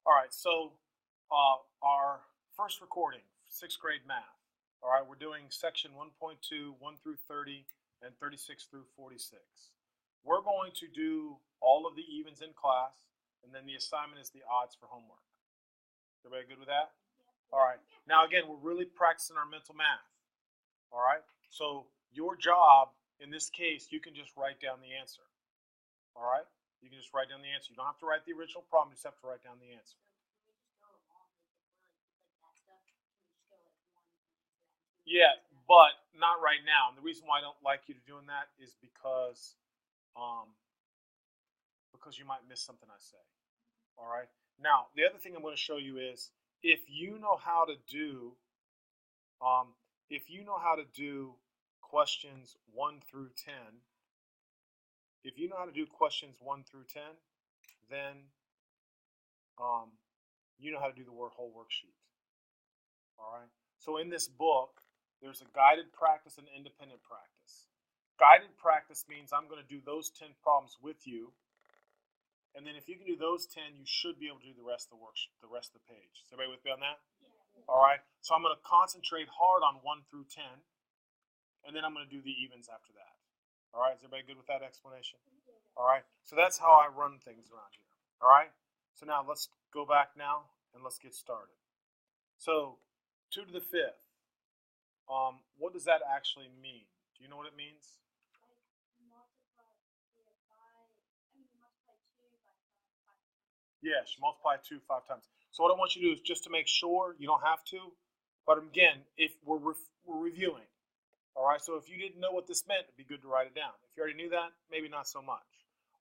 All right, so our first recording, 6th grade math. All right, we're doing section 1.2, 1 through 30, and 36 through 46. We're going to do all of the evens in class, and then the assignment is the odds for homework. Everybody good with that? All right, now again, we're really practicing our mental math. All right, so your job, in this case, you can just write down the answer. All right, you can just write down the answer. You don't have to write the original problem, you just have to write down the answer. Yeah, but not right now. And the reason why I don't like you to doing that is because you might miss something I say. All right. Now, the other thing I'm going to show you is if you know how to do questions 1 through 10, if you know how to do questions 1 through 10, then you know how to do the whole worksheet. All right. So in this book, there's a guided practice and independent practice. Guided practice means I'm going to do those 10 problems with you. And then if you can do those 10, you should be able to do the rest of the worksheet, the rest of the page. Is everybody with me on that? Yeah. All right. So I'm going to concentrate hard on 1 through 10. And then I'm going to do the evens after that. All right. Is everybody good with that explanation? Yeah. All right. So that's how I run things around here. All right. So now let's go back now and let's get started. So 2 to the 5th. What does that actually mean? Do you know what it means? Yes, multiply 2 5 times. So what I want you to do is just to make sure, you don't have to, but again, if we're reviewing, all right? So if you didn't know what this meant, it'd be good to write it down. If you already knew that, maybe not so much,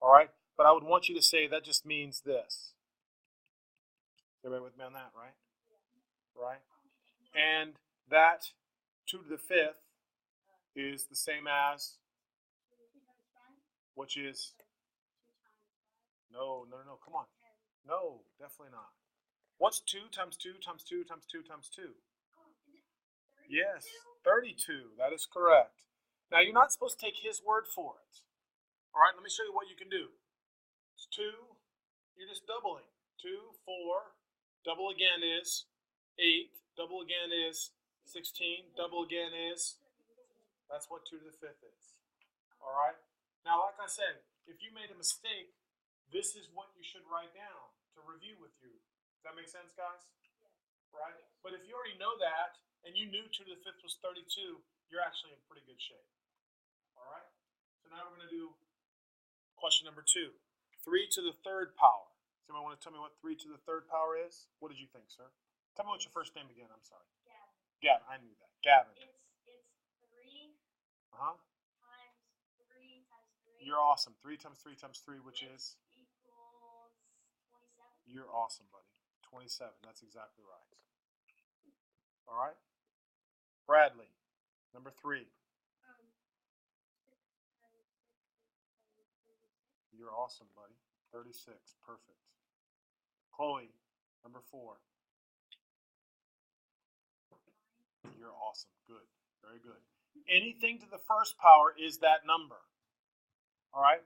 all right? But I would want you to say that just means this. Everybody with me on that, right? Right? And that 2 to the 5th is the same as, which is, no, come on. No, definitely not. What's 2 times 2 times 2 times 2 times 2? Yes, 32. That is correct. Now, you're not supposed to take his word for it. All right, let me show you what you can do. It's 2. You're just doubling. 2, 4. Double again is 8. Double again is 16. Double again is, that's what 2 to the 5th is. All right? Now, like I said, if you made a mistake, this is what you should write down to review with you. Does that make sense, guys? Right? But if you already know that, and you knew 2 to the 5th was 32, you're actually in pretty good shape. All right? So now we're going to do question number 2. 3 to the 3rd power. Does anyone want to tell me what 3 to the 3rd power is? What did you think, sir? Tell me what's your first name again. I'm sorry. Gavin. Gavin, I knew that. Gavin. It's 3 times 3 times 3. You're awesome. 3 times 3 times 3, which is? Equals 27. You're awesome, buddy. 27. That's exactly right. All right. Bradley, number 3. You're awesome, buddy. 36. Perfect. Chloe, number 4. You're awesome. Good. Very good. Anything to the 1st power is that number. All right.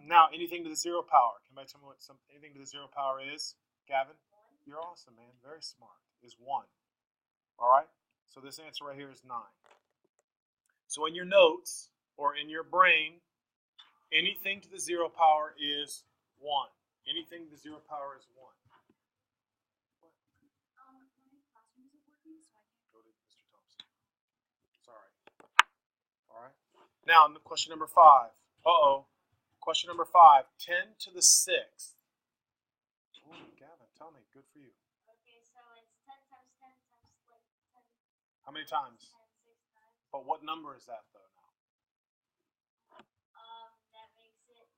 Now, anything to the 0 power. Can anybody tell me what anything to the 0 power is? Gavin? You're awesome, man. Very smart. Is 1. All right. So this answer right here is 9. So in your notes or in your brain, anything to the 0 power is 1. Anything to the 0 power is 1. Go to Mr. Thompson. Sorry. All right. Now, question number 5. Question number 5. 10 to the 6th. Ooh, Gavin, tell me. Good for you. Okay, so it's 10 times 10 times like 10. How many times? 10, 6 times. But what number is that, though, now? That makes it.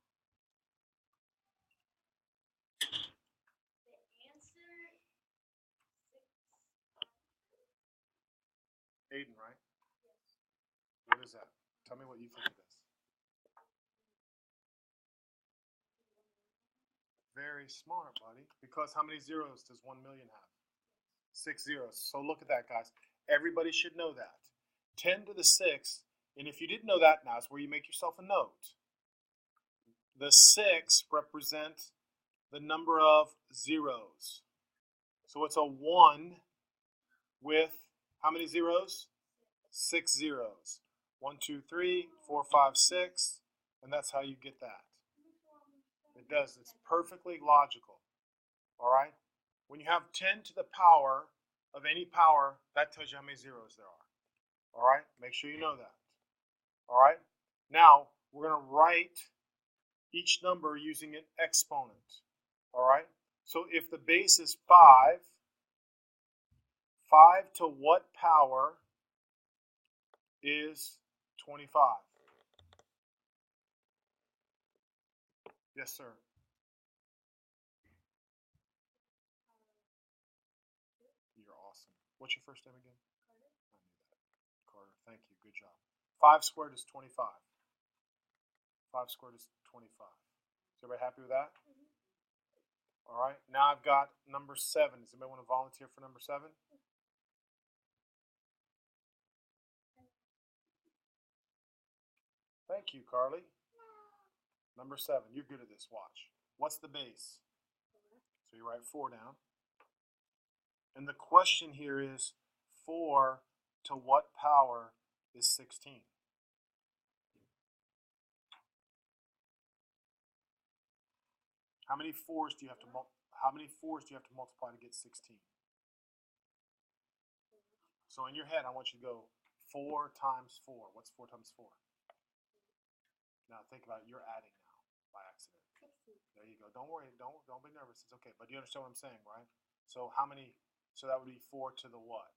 The answer 6. Aiden, right? Yes. What is that? Tell me what you think of this. Very smart, buddy. Because how many zeros does 1 million have? 6 zeros. So look at that, guys. Everybody should know that. 10 to the 6, and if you didn't know that, now is where you make yourself a note. The 6 represents the number of zeros. So it's a 1 with how many zeros? 6 zeros. 1, 2, 3, 4, 5, 6, and that's how you get that. It does. It's perfectly logical. All right? When you have 10 to the power of any power, that tells you how many zeros there are. All right? Make sure you know that. All right? Now, we're going to write each number using an exponent. All right? So if the base is 5, 5 to what power is 25? Yes, sir. You're awesome. What's your first name again? I knew that. Carter. Thank you. Good job. 5 squared is 25. 5 squared is 25. Is everybody happy with that? All right. Now I've got number 7. Does anybody want to volunteer for number 7? Thank you, Carly. Number 7. You're good at this. Watch. What's the base? So you write 4 down. And the question here is 4 to what power is 16? How many 4s do you have to multiply to get 16? So in your head, I want you to go 4 times 4. What's 4 times 4? Now think about it. You're adding now by accident. There you go. Don't worry. Don't be nervous. It's okay. But you understand what I'm saying, right? So how many? So that would be 4 to the what?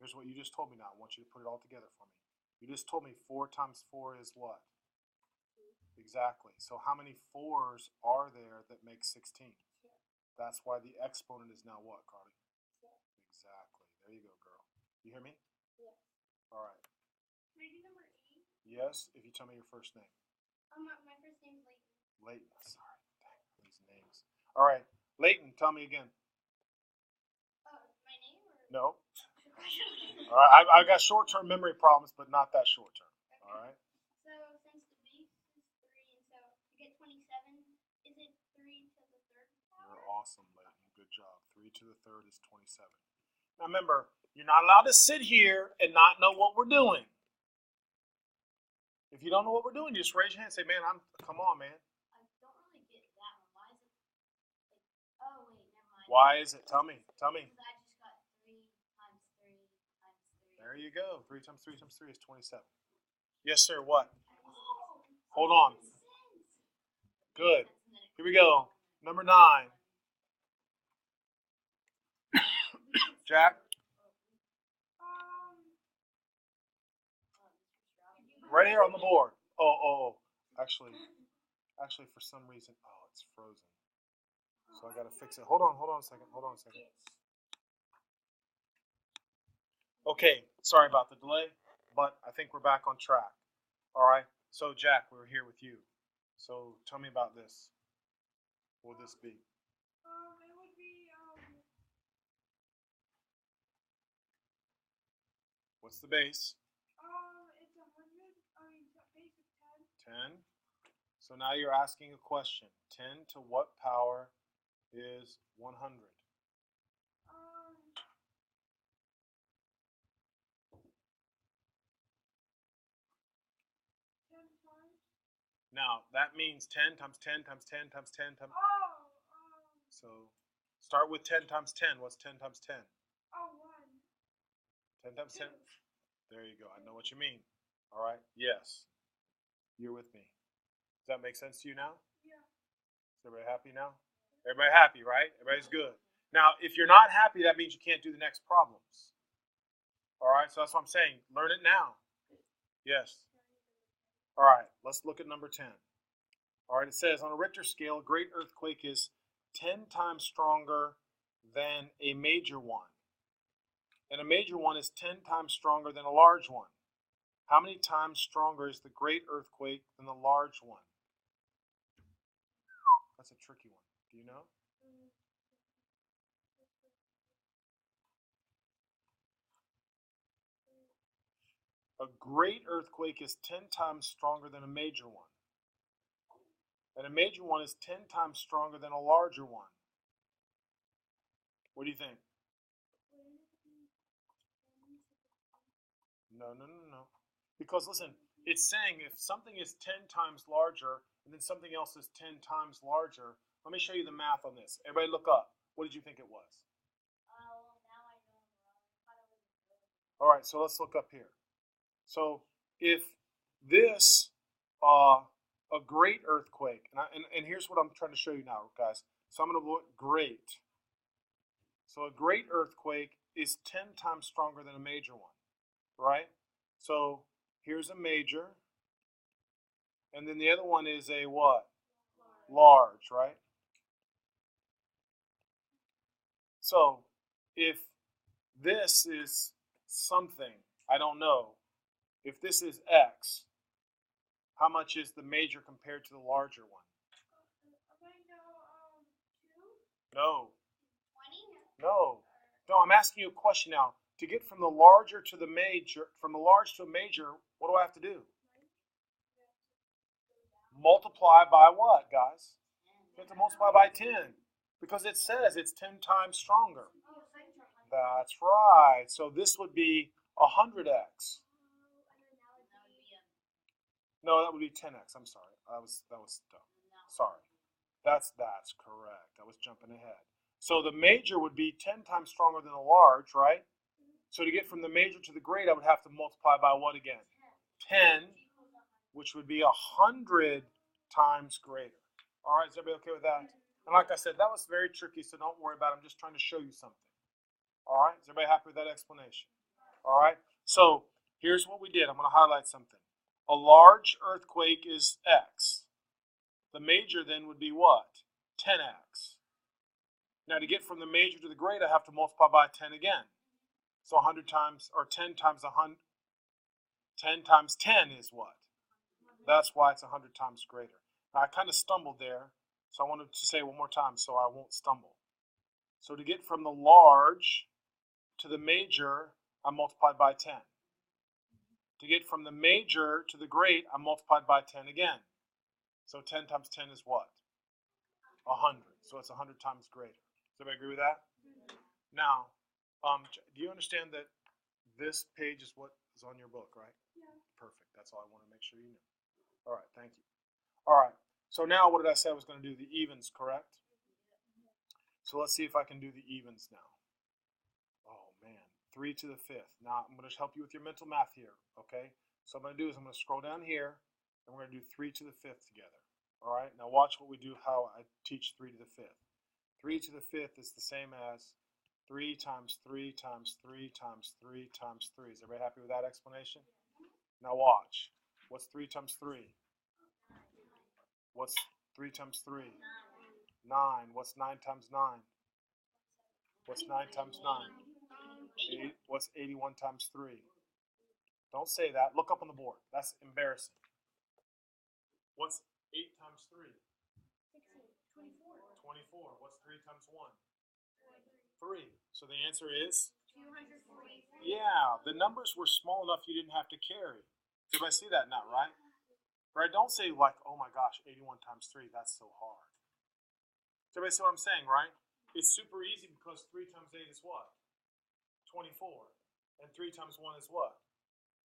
Here's what you just told me now. I want you to put it all together for me. You just told me 4 times 4 is what? Exactly. So how many 4s are there that make 16? That's why the exponent is now what, Carly? Exactly. There you go, girl. You hear me? Yes. All right. Can I do number 8? Yes, if you tell me your first name. My first name is Leighton. Leighton. Sorry. Dang, these names. All right. Leighton, tell me again. My name? Or? No. All right. I've got short-term memory problems, but not that short-term. Okay. All right. So since the base is 3, and so to get 27, is it 3 to the third power? You're awesome, Leighton. Good job. 3 to the third is 27. Now remember, you're not allowed to sit here and not know what we're doing. If you don't know what we're doing, just raise your hand and say, man, come on, man. I don't really get that one. Why is it like, oh wait, never mind. Why is it? Tell me. Because I just got 3 times 3 times 3. There you go. 3 times 3 times 3 is 27. Yes, sir. What? Oh, Hold on. Good. Here we go. Number 9. Jack? Right here on the board. Oh. Actually, for some reason, it's frozen. So I got to fix it. Hold on a second. Okay, sorry about the delay, but I think we're back on track. All right. So Jack, we're here with you. So tell me about this. What would this be? It would be What's the base? it's 100. Base is 10. So now you're asking a question. 10 to what power is 100? Now, that means 10 times 10 times 10 times 10 times... So, start with 10 times 10. What's 10 times 10? 1. 10 times 10? There you go. I know what you mean. All right? Yes. You're with me. Does that make sense to you now? Yeah. Is everybody happy now? Everybody happy, right? Everybody's good. Now, if you're not happy, that means you can't do the next problems. All right? So that's what I'm saying. Learn it now. Yes. All right, let's look at number 10. All right, it says on a Richter scale, a great earthquake is 10 times stronger than a major one. And a major one is 10 times stronger than a large one. How many times stronger is the great earthquake than the large one? That's a tricky one. Do you know? A great earthquake is 10 times stronger than a major one. And a major one is 10 times stronger than a larger one. What do you think? No. Because listen, it's saying if something is 10 times larger and then something else is 10 times larger, let me show you the math on this. Everybody look up. What did you think it was? All right, so let's look up here. So if this, a great earthquake, and here's what I'm trying to show you now, guys. So I'm going to look great. So a great earthquake is 10 times stronger than a major one, right? So here's a major, and then the other one is a what? Large, right? So if this is something, I don't know, if this is X, how much is the major compared to the larger one? No. No. No, I'm asking you a question now. To get from the larger to the major, from the large to a major, what do I have to do? Multiply by what, guys? You have to multiply by 10. Because it says it's 10 times stronger. That's right. So this would be 100x. No, that would be 10x. I'm sorry. That was dumb. Sorry. That's correct. I was jumping ahead. So the major would be 10 times stronger than the large, right? So to get from the major to the great, I would have to multiply by what again? 10, which would be 100 times greater. All right, is everybody okay with that? And like I said, that was very tricky, so don't worry about it. I'm just trying to show you something. All right, is everybody happy with that explanation? All right, so here's what we did. I'm going to highlight something. A large earthquake is X. The major then would be what? 10x. Now to get from the major to the great, I have to multiply by 10 again. So 100 times, or 10 times 100, 10 times 10 is what? That's why it's 100 times greater. Now I kind of stumbled there, so I wanted to say it one more time so I won't stumble. So to get from the large to the major, I multiplied by 10. To get from the major to the great, I multiplied by 10 again. So 10 times 10 is what? 100. So it's 100 times greater. Does everybody agree with that? Now, do you understand that this page is what is on your book, right? Yeah. Perfect. That's all I want to make sure you knew. All right, thank you. All right, so now what did I say I was going to do? The evens, correct? So let's see if I can do the evens now. Oh, man. 3 to the 5th. Now, I'm going to help you with your mental math here, okay? So what I'm going to do is I'm going to scroll down here, and we're going to do 3 to the 5th together. All right, now watch what we do, how I teach 3 to the 5th. 3 to the 5th is the same as 3 times 3 times 3 times 3 times 3. Is everybody happy with that explanation? Now watch. What's 3 times 3? What's 3 times 3? 9. What's 9 times 9? What's 9 times 9? What's 81 times 3? Don't say that. Look up on the board. That's embarrassing. What's 8 times 3? 24. What's 3 times 1? 3. So the answer is? 243. Yeah, the numbers were small enough you didn't have to carry. Everybody see that now, right? Right? Don't say like, oh my gosh, 81 times 3, that's so hard. Does everybody see what I'm saying, right? It's super easy because 3 times 8 is what? 24. And 3 times 1 is what?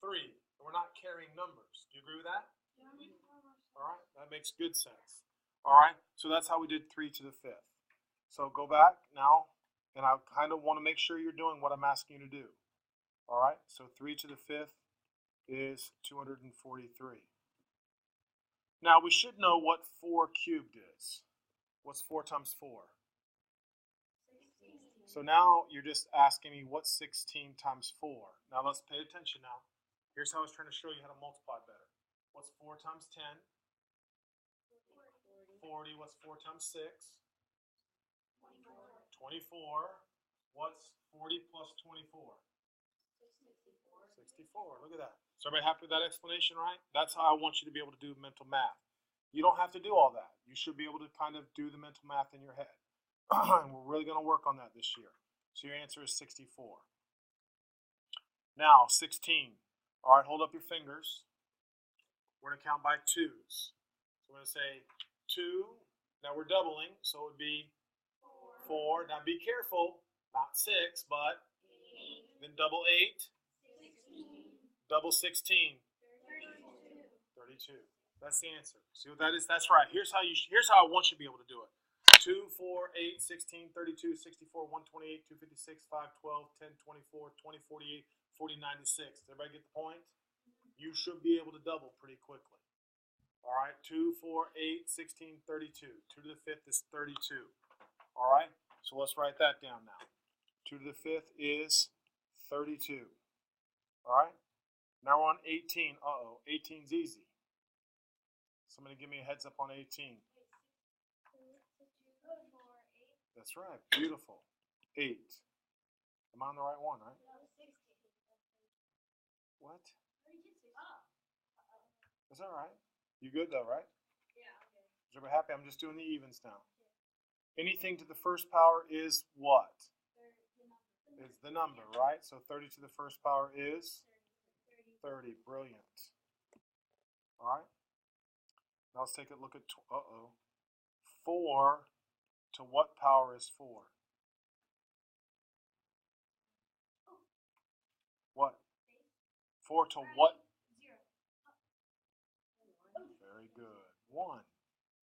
3. And we're not carrying numbers. Do you agree with that? Yeah. All right, that makes good sense. All right, so that's how we did 3 to the 5th. So go back now, and I kind of want to make sure you're doing what I'm asking you to do. All right, so 3 to the 5th is 243. Now we should know what 4 cubed is. What's 4 times 4? 16. So now you're just asking me what's 16 times 4. Now let's pay attention now. Here's how I was trying to show you how to multiply better. What's 4 times 10? 40. What's 4 times 6? 24. What's 40 plus 24? 64. Look at that. So everybody happy with that explanation, right? That's how I want you to be able to do mental math. You don't have to do all that. You should be able to kind of do the mental math in your head. And we're really going to work on that this year. So your answer is 64. Now, 16. All right, hold up your fingers. We're going to count by twos. So we're going to say 2. Now we're doubling, so it would be 4. Now be careful, not 6, but then double 8, double 16, 32. That's the answer. See what that is? That's right. Here's how I want you to be able to do it. 2, 4, 8, 16, 32, 64, 128, 256, 5, 12, 10, 24, 20, 48, 40, 96. Does everybody get the point? You should be able to double pretty quickly. All right, 2, 4, 8, 16, 32. 2 to the 5th is 32. All right, so let's write that down now. 2 to the 5th is 32. All right, now we're on 18. Uh-oh, 18's easy. Somebody give me a heads up on 18. That's right, beautiful. 8. Am I on the right one, right? What? That's all right. You good though, right? Yeah. Is everybody happy? I'm just doing the evens now. Anything to the first power is what? Is the number, right? So 30 to the first power is 30. Brilliant. All right. Now let's take a look at, 4 to what power is 4? What? 4 to what? Very good. 1.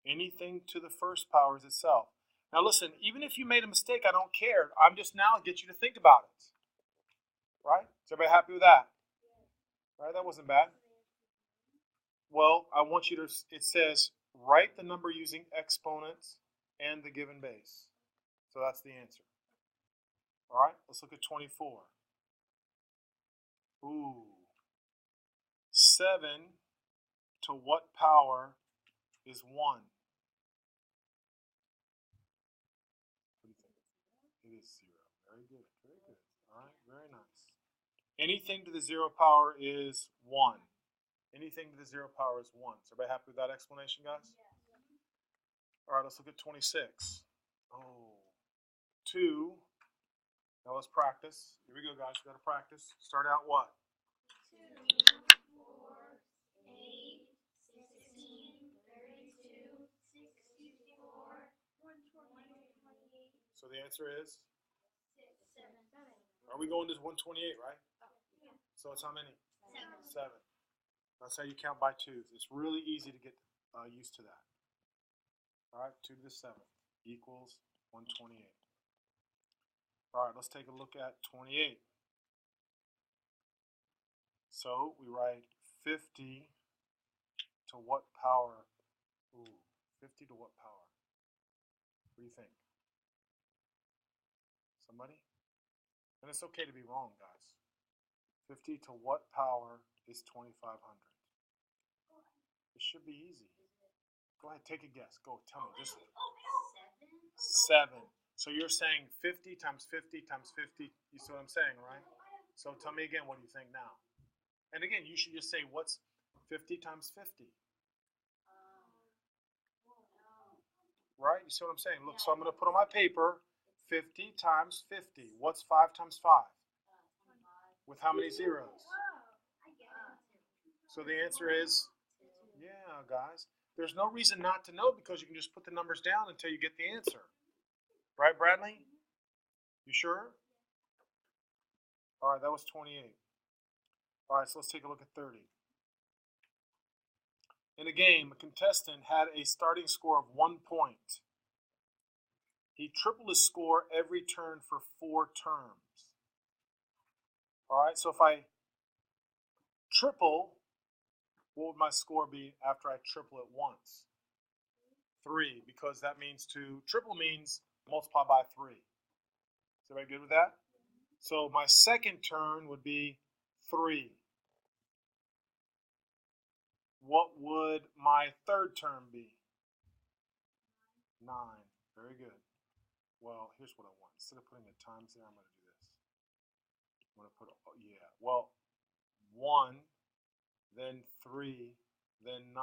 Anything to the first power is itself. Now listen, even if you made a mistake, I don't care. I'm just now get you to think about it. Right? Is everybody happy with that? Right? That wasn't bad. Well, I want you to, it says, write the number using exponents and the given base. So that's the answer. All right, let's look at 24. Ooh. 7 to what power is 1? What do you think? It is 0. Very good. Very good. All right, very nice. Anything to the 0 power is 1. Anything to the 0 power is 1. Is everybody happy with that explanation, guys? All right, let's look at 26. Oh, 2. Now let's practice. Here we go, guys. We got to practice. Start out what? 2, 4, 8, 16, 32, 64, 128. So the answer is? 7. Are we going to 128, right? Yeah. So it's how many? 7. 7. That's how you count by 2s. It's really easy to get used to that. All right, 2 to the 7th equals 128. All right, let's take a look at 28. So we write 50 to what power? Ooh, 50 to what power? What do you think? Somebody? And it's okay to be wrong, guys. 50 to what power is 2500? It should be easy. Go ahead, take a guess. Go, tell me. Just 7. So you're saying 50 times 50 times 50. You see what I'm saying, right? So tell me again, what do you think now? And again, you should just say, what's 50 times 50? Right? You see what I'm saying? Look, so I'm going to put on my paper 50 times 50. What's 5 times 5? With how many zeros? So the answer is, yeah, guys. There's no reason not to know because you can just put the numbers down until you get the answer. Right, Bradley? You sure? All right, that was 28. All right, so let's take a look at 30. In a game, a contestant had a starting score of 1 point. He tripled his score every turn for 4 terms. All right, so if I triple, what would my score be after I triple it once? 3, because that means triple means multiply by 3. Is everybody good with that? So my second turn would be 3. What would my third term be? 9. Very good. Well, here's what I want. Instead of putting the times there, I'm going to do this. I'm going to put, well, 1, then 3, then 9,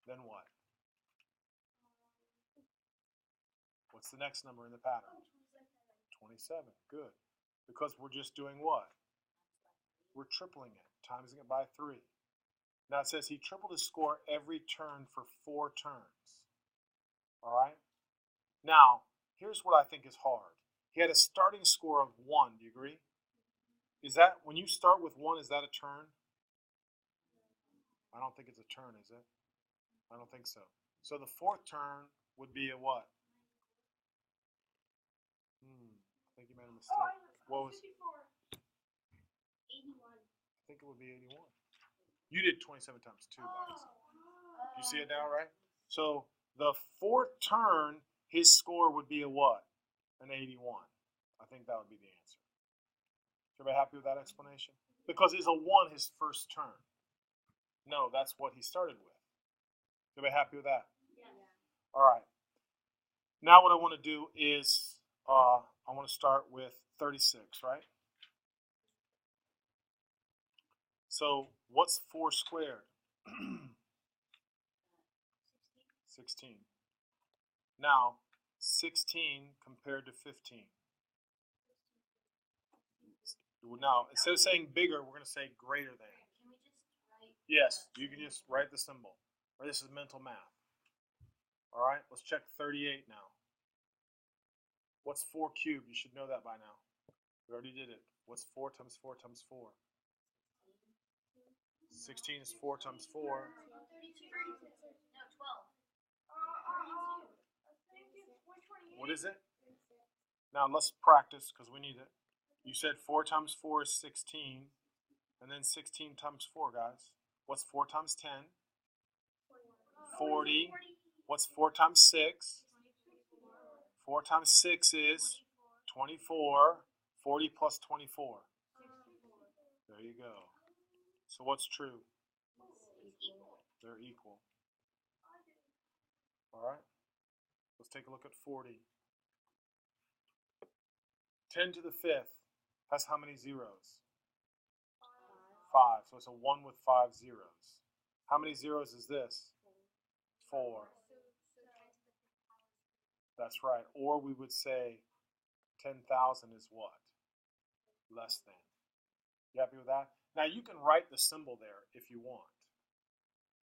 then what? What's the next number in the pattern? 27. Good. Because we're just doing what? We're tripling it, timesing it by 3. Now it says he tripled his score every turn for 4 turns. All right? Now, here's what I think is hard. He had a starting score of 1. Do you agree? Is that, when you start with 1, is that a turn? I don't think it's a turn, is it? I don't think so. So the 4th turn would be a what? I think you made a mistake. What was? 81. I think it would be 81. You did 27 times 2, guys. You see it now, right? So the 4th turn, his score would be a what? An 81. I think that would be the answer. Is everybody happy with that explanation? Because it's a 1 his first turn. No, that's what he started with. Is everybody happy with that? Yeah. All right. Now what I want to do is I want to start with 36, right? So what's 4 squared? 16. Now, 16 compared to 15. Now, instead of saying bigger, we're going to say greater than. Can we just write? Yes, you can just write the symbol. Or this is mental math. All right, let's check 38 now. What's 4 cubed? You should know that by now. We already did it. What's 4 times 4 times 4? 16 is 4 times 4. 32. No, 12. What is it? Now let's practice because we need it. You said 4 times 4 is 16. And then 16 times 4, guys. What's 4 times 10? 40. What's 4 times 6? 4 times 6 is 24. 40 plus 24. There you go. So what's true? They're equal. All right. Let's take a look at 40. 10 to the 5th has how many zeros? 5. So it's a 1 with 5 zeros. How many zeros is this? 4. That's right. Or we would say 10,000 is what? Less than. You happy with that? Now you can write the symbol there if you want.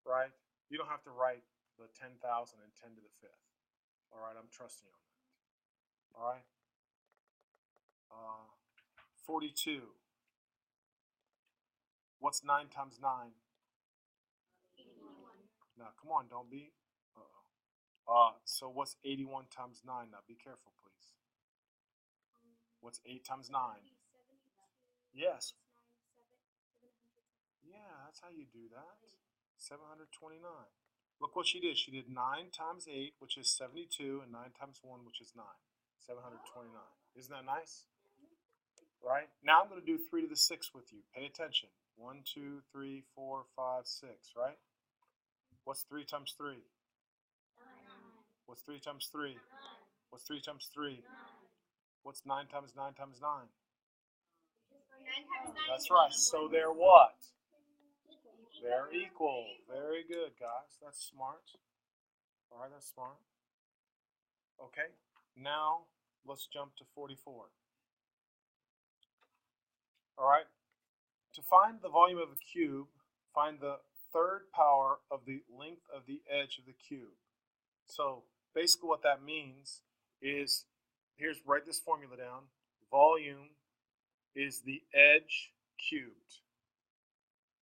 Right? You don't have to write the 10,000 and 10 to the 5th. All right, I'm trusting you on that. All right? 42. What's 9 times 9? 81. Now, come on, don't be. So what's 81 times 9? Now, be careful, please. What's 8 times 9? Yes. Yeah, that's how you do that. 729. Look what she did. She did 9 times 8, which is 72, and 9 times 1, which is 9. 729. Isn't that nice? Right? Now I'm going to do 3 to the 6th with you. Pay attention. 1, 2, 3, 4, 5, 6, right? What's 3 times 3? 9. What's 3 times 3? 9. What's 3 times 3? 9. What's 9 times 9 times 9? 9 times 9. That's right. So they're what? They're equal. Very good, guys. That's smart. All right, that's smart. Okay, now let's jump to 44. All right, to find the volume of a cube, find the third power of the length of the edge of the cube. So basically what that means is, write this formula down. Volume is the edge cubed.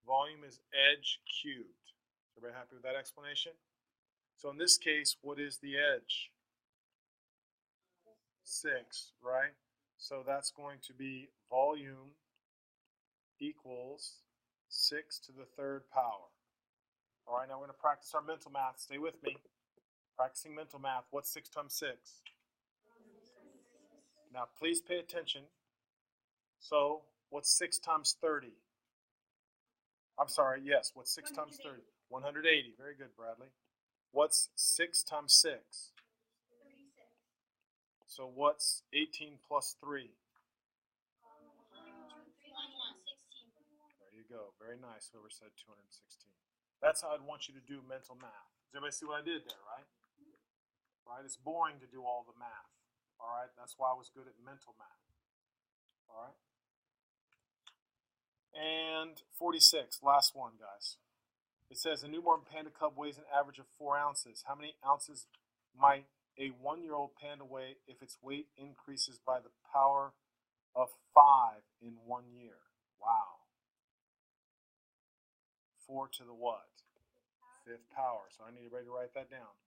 Volume is edge cubed. Everybody happy with that explanation? So in this case, what is the edge? 6, right? So that's going to be volume equals 6 to the third power. All right, now we're going to practice our mental math. Stay with me. Practicing mental math. What's 6 times 6? Now, please pay attention. So, what's 6 times 30? I'm sorry, yes. What's 6 times 30? 180. Very good, Bradley. What's 6 times 6? 36. So, what's 18 plus 3? 216. There you go. Very nice. Whoever said 216. That's how I'd want you to do mental math. Does everybody see what I did there, right? Right? It's boring to do all the math. All right? That's why I was good at mental math. All right? And 46, last one, guys. It says a newborn panda cub weighs an average of 4 ounces. How many ounces might a 1-year-old panda weigh if its weight increases by the power of 5 in 1 year? Wow. 4 to the what? 5th power. So I need everybody to write that down.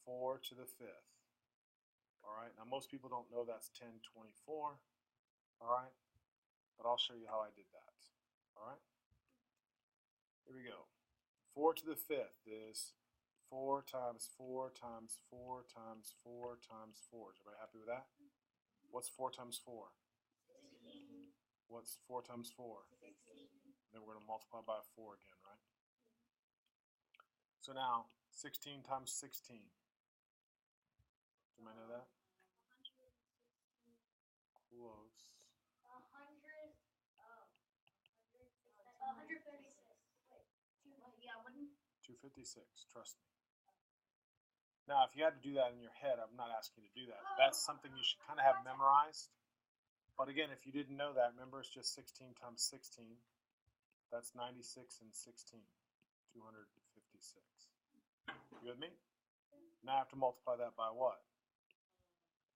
4 to the 5th. All right. Now most people don't know that's 1024. All right. But I'll show you how I did that. All right. Here we go. 4 to the 5th is 4 times 4 times 4 times 4 times 4. Is everybody happy with that? What's 4 times 4? 16. What's 4 times 4? 16. Then we're going to multiply by 4 again, right? So now, 16 times 16. Do I know that? 116. Close. 136. Wait. Yeah, 256, trust me. Now, if you had to do that in your head, I'm not asking you to do that. That's something you should kind of have memorized. But again, if you didn't know that, remember it's just 16 times 16. That's 96 and 16. 256. You with me? Now I have to multiply that by what?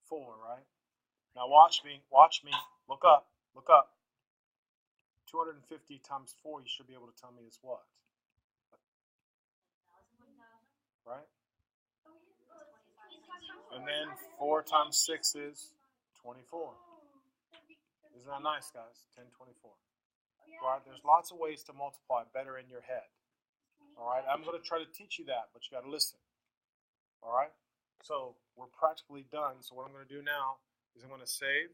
4, right? Now watch me, look up. 250 times 4, you should be able to tell me is what? Right? And then 4 times 6 is 24. Isn't that nice, guys? 1024. All right, there's lots of ways to multiply better in your head. All right, I'm going to try to teach you that, but you got to listen. All right, so we're practically done. So what I'm going to do now is I'm going to save.